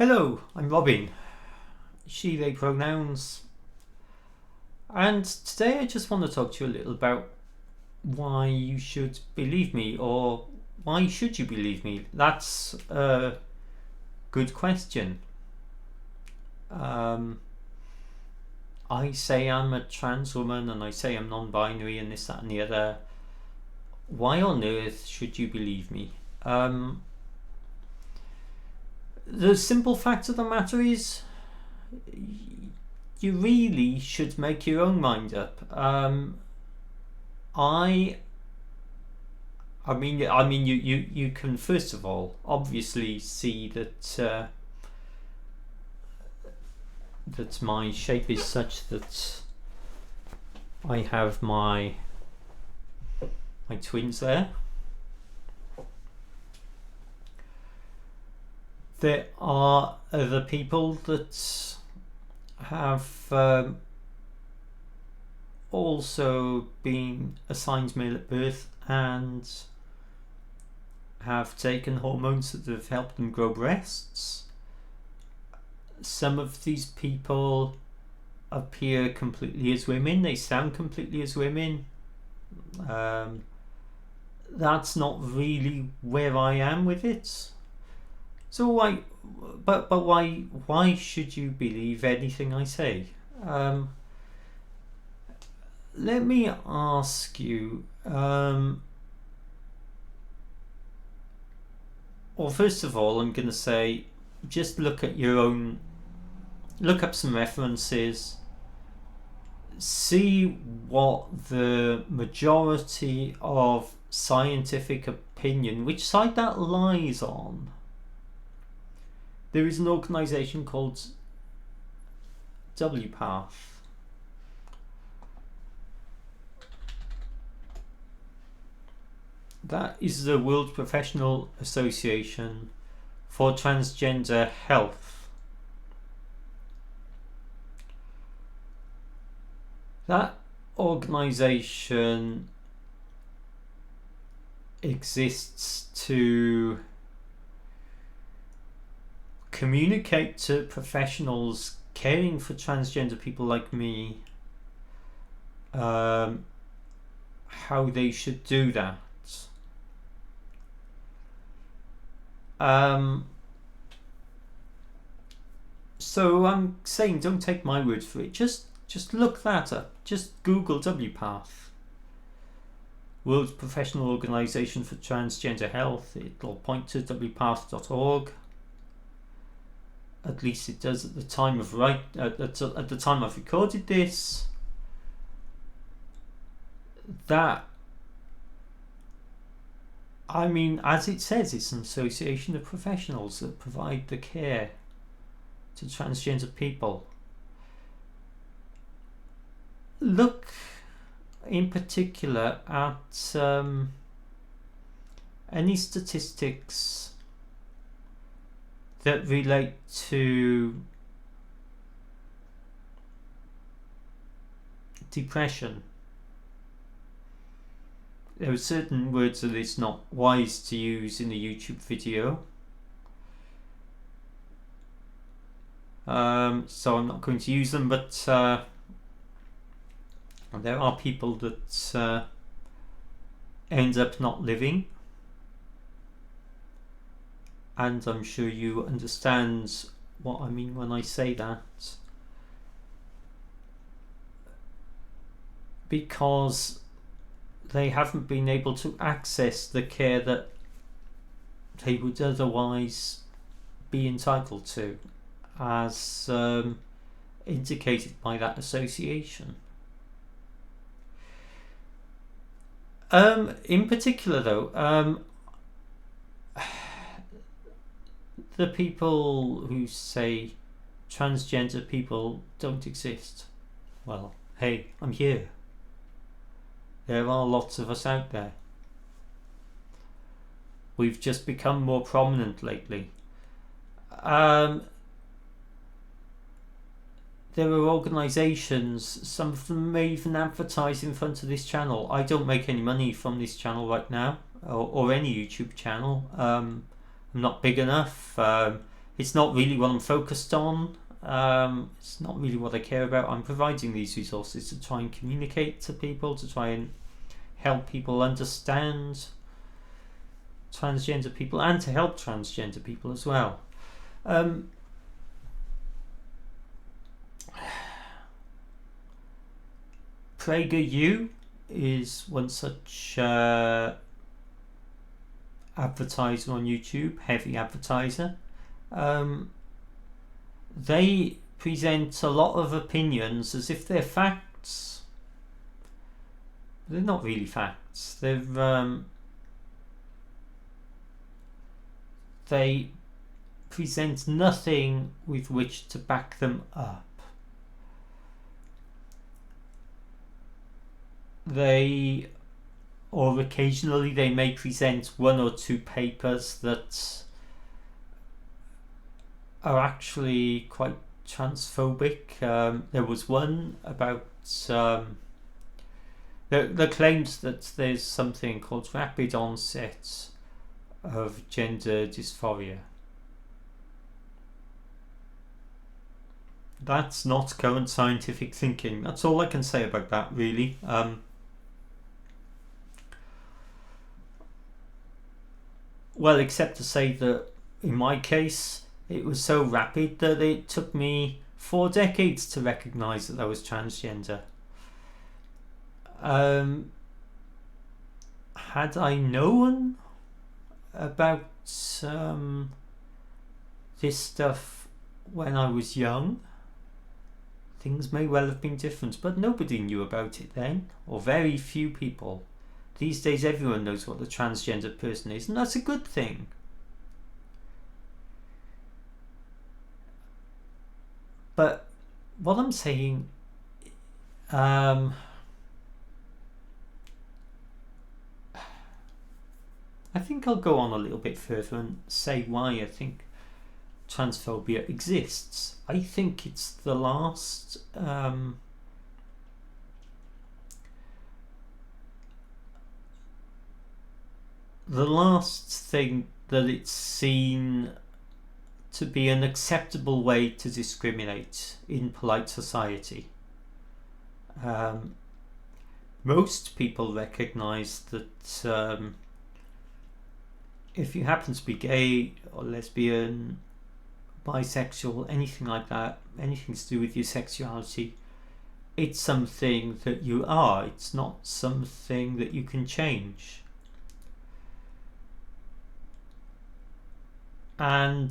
Hello, I'm Robin, she, they pronouns, and today I just want to talk to you a little about why you should believe me, or why should you believe me? That's a good question. I say I'm a trans woman and I say I'm non-binary and this, that and the other. Why on earth should you believe me? The simple fact of the matter is, you really should make your own mind up. I mean, you can first of all obviously see that that my shape is such that I have my twins there. There are other people that have also been assigned male at birth and have taken hormones that have helped them grow breasts. Some of these people appear completely as women, they sound completely as women. That's not really where I am with it. So why should you believe anything I say? Let me ask you. Well, first of all, I'm going to say, just look up some references, see what the majority of scientific opinion, which side that lies on. There is an organisation called WPATH. That is the World Professional Association for Transgender Health. That organisation exists to communicate to professionals caring for transgender people like me how they should do that. So I'm saying, don't take my word for it. Just look that up. Just Google WPATH, World Professional Organisation for Transgender Health. It'll point to wpath.org. At least it does at the time of at the time I've recorded this. That, I mean, as it says, it's an association of professionals that provide the care to transgender people. Look in particular at any statistics that relate to depression. There are certain words that it's not wise to use in a YouTube video, so I'm not going to use them, but there are people that end up not living, and I'm sure you understand what I mean when I say that, because they haven't been able to access the care that they would otherwise be entitled to, as indicated by that association. In particular though, the people who say transgender people don't exist, well, hey, I'm here. There are lots of us out there. We've just become more prominent lately. There are organisations, some of them may even advertise in front of this channel. I don't make any money from this channel right now, or any YouTube channel. I'm not big enough. It's not really what I'm focused on. It's not really what I care about. I'm providing these resources to try and communicate to people, to try and help people understand transgender people, and to help transgender people as well. PragerU is one such advertiser on YouTube, heavy advertiser. They present a lot of opinions as if they're facts. They're not really facts. They present nothing with which to back them up. Or occasionally they may present one or two papers that are actually quite transphobic. There was one about the claims that there's something called rapid onset of gender dysphoria. That's not current scientific thinking. That's all I can say about that, really. Well, except to say that in my case, it was so rapid that it took me 4 decades to recognise that I was transgender. Had I known about this stuff when I was young, things may well have been different, but nobody knew about it then, or very few people. These days everyone knows what a transgender person is, and that's a good thing. But what I'm saying, I think I'll go on a little bit further and say why I think transphobia exists. I think it's the last thing that it's seen to be an acceptable way to discriminate in polite society. Most people recognise that if you happen to be gay or lesbian, bisexual, anything like that, anything to do with your sexuality, it's something that you are. It's not something that you can change. And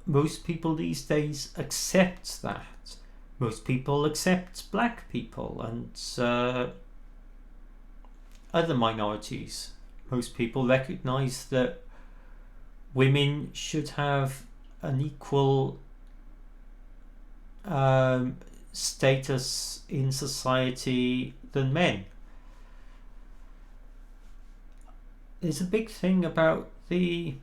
most people these days accept that. Most people accept black people and other minorities. Most people recognise that women should have an equal status in society than men. There's a big thing about the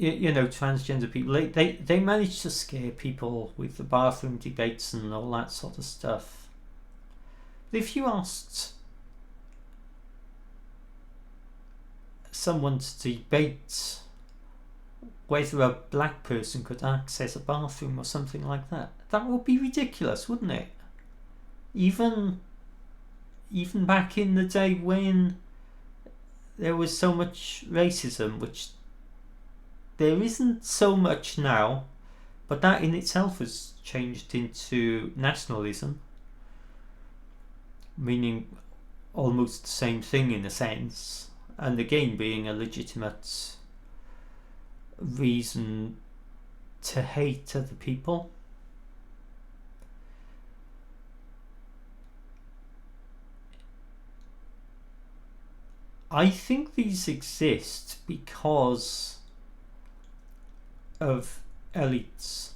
transgender people. They manage to scare people with the bathroom debates and all that sort of stuff. But if you asked someone to debate whether a black person could access a bathroom or something like that, that would be ridiculous, wouldn't it? Even back in the day when there was so much racism, which there isn't so much now, but that in itself has changed into nationalism, meaning almost the same thing in a sense, and again being a legitimate reason to hate other people. I think these exist because of elites,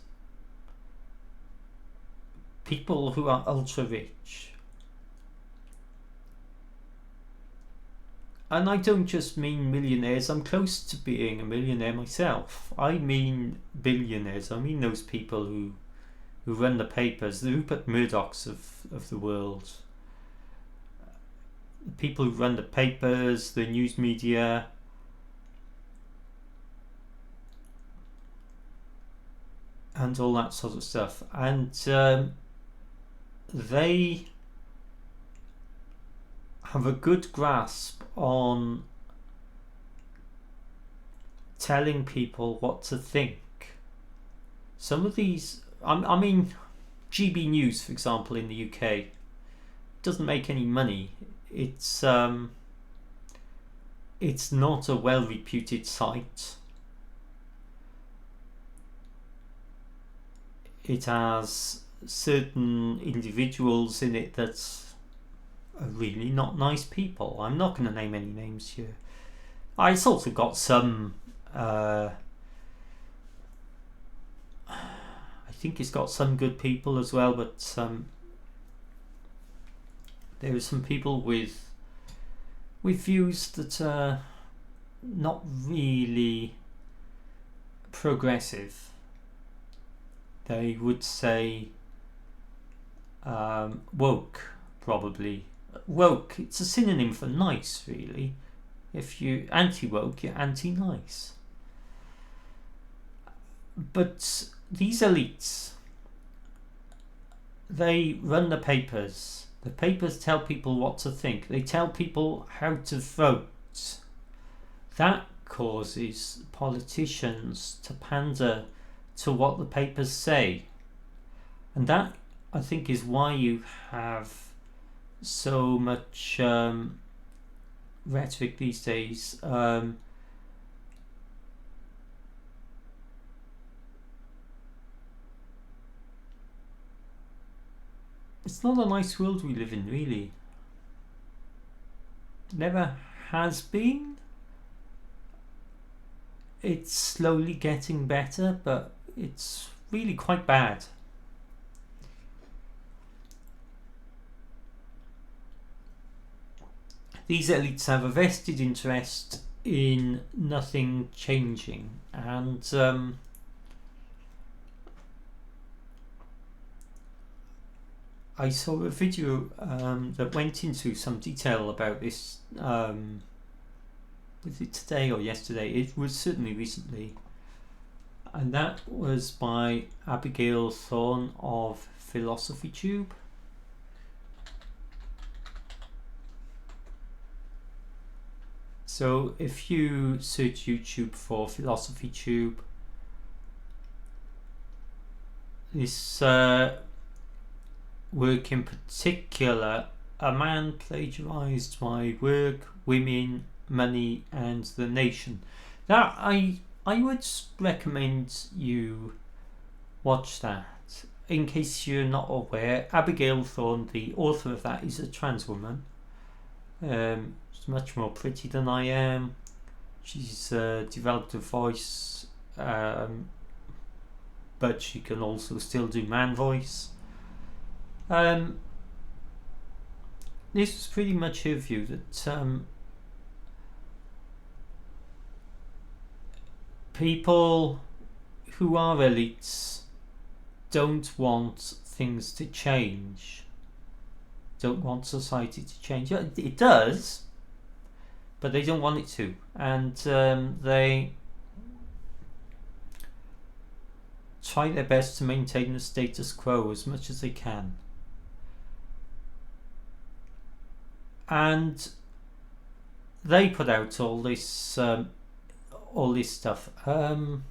people who are ultra rich. And I don't just mean millionaires. I'm close to being a millionaire myself. I mean billionaires. I mean those people who run the papers, the Rupert Murdochs of the world. The people who run the papers, the news media, and all that sort of stuff. And they have a good grasp on telling people what to think. Some of these, I mean, GB News, for example, in the UK, doesn't make any money. It's not a well-reputed site. It has certain individuals in it that are really not nice people. I'm not going to name any names here. It's also got some I think it's got some good people as well, but there are some people with views that are not really progressive. They would say woke, probably. Woke, it's a synonym for nice, really. If you're anti-woke, you're anti-nice. But these elites, they run the papers. The papers tell people what to think. They tell people how to vote. That causes politicians to pander to what the papers say. And that, I think, is why you have so much rhetoric these days. It's not a nice world we live in, really. Never has been. It's slowly getting better, but it's really quite bad. These elites have a vested interest in nothing changing, and I saw a video that went into some detail about this. Was it today or yesterday? It was certainly recently, and that was by Abigail Thorn of Philosophy Tube. So if you search YouTube for Philosophy Tube, this work in particular, a man plagiarized my work, women, money and the nation. That I would recommend you watch that. In case you're not aware, Abigail Thorn, the author of that, is a trans woman. She's much more pretty than I am. She's developed a voice, but she can also still do man voice. This was pretty much her view that people who are elites don't want things to change, don't want society to change. It does, but they don't want it to, and they try their best to maintain the status quo as much as they can. And they put out all this stuff. The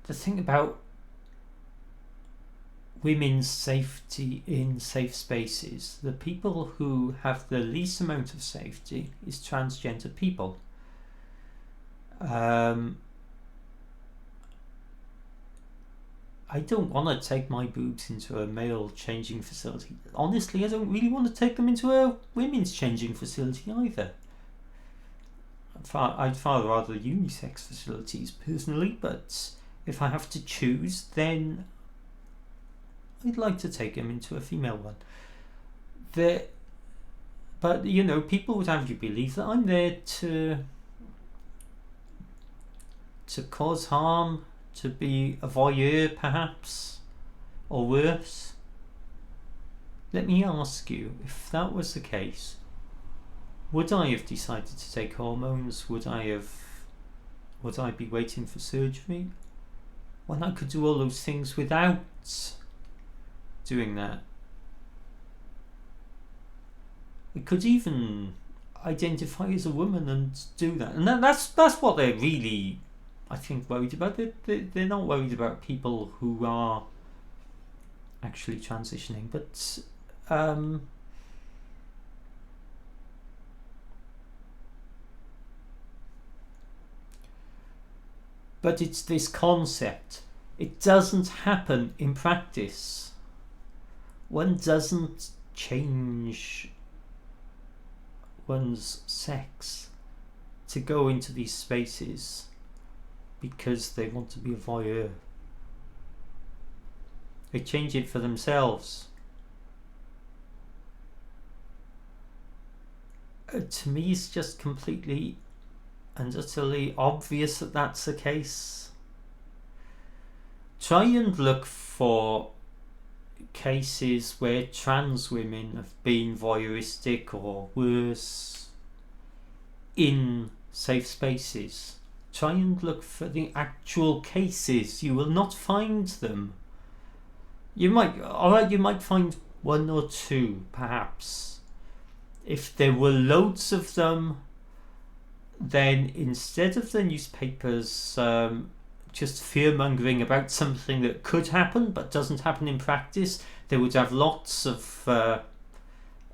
thing about women's safety in safe spaces, the people who have the least amount of safety is transgender people. I don't want to take my boobs into a male changing facility. Honestly, I don't really want to take them into a women's changing facility either. I'd far rather unisex facilities personally, but if I have to choose, then I'd like to take them into a female one. But you know, people would have you believe that I'm there to cause harm, to be a voyeur perhaps, or worse. Let me ask you, if that was the case, would I have decided to take hormones? Would I be waiting for surgery? when I could do all those things without doing that. I could even identify as a woman and do that, and that's what they're really, I think, worried about. They're not worried about people who are actually transitioning, but it's this concept. It doesn't happen in practice. One doesn't change one's sex to go into these spaces because they want to be a voyeur. They change it for themselves. To me, it's just completely and utterly obvious that that's the case. Try and look for cases where trans women have been voyeuristic or worse in safe spaces. Try and look for the actual cases. You will not find them. You might find one or two, perhaps. If there were loads of them, then instead of the newspapers just fear-mongering about something that could happen but doesn't happen in practice, they would have lots of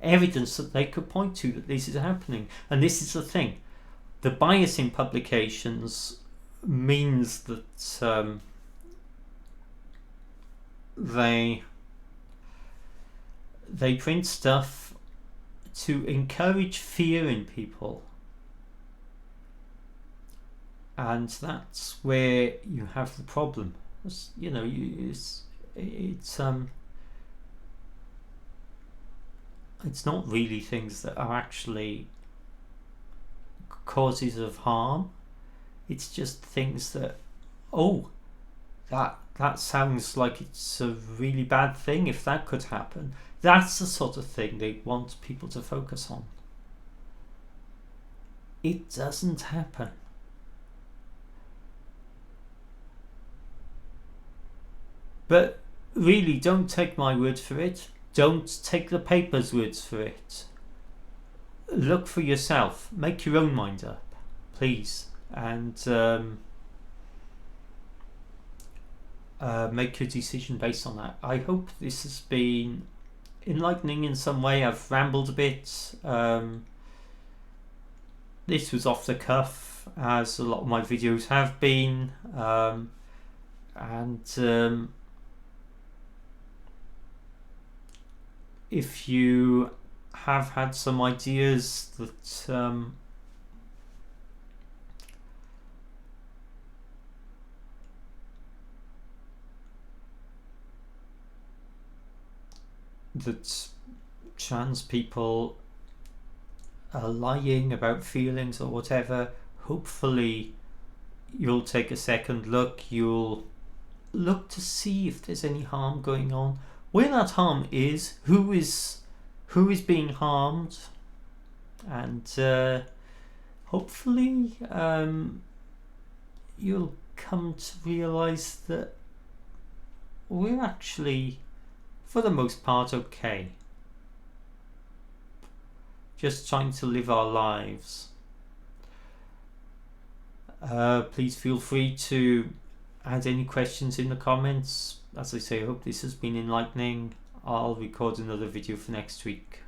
evidence that they could point to that this is happening. And this is the thing. The bias in publications means that they print stuff to encourage fear in people. And that's where you have the problem. It's not really things that are actually causes of harm. It's just things that, that sounds like it's a really bad thing. If that could happen, that's the sort of thing they want people to focus on. It doesn't happen. But really, don't take my word for it. Don't take the paper's words for it. Look for yourself. Make your own mind up, please. And make your decision based on that. I hope this has been enlightening in some way. I've rambled a bit. This was off the cuff, as a lot of my videos have been. If you have had some ideas that that trans people are lying about feelings or whatever, hopefully you'll take a second look. You'll look to see if there's any harm going on, where that harm is, who is being harmed, and hopefully you'll come to realize that we're actually, for the most part, okay. Just trying to live our lives. Please feel free to add any questions in the comments. As I say, I hope this has been enlightening. I'll record another video for next week.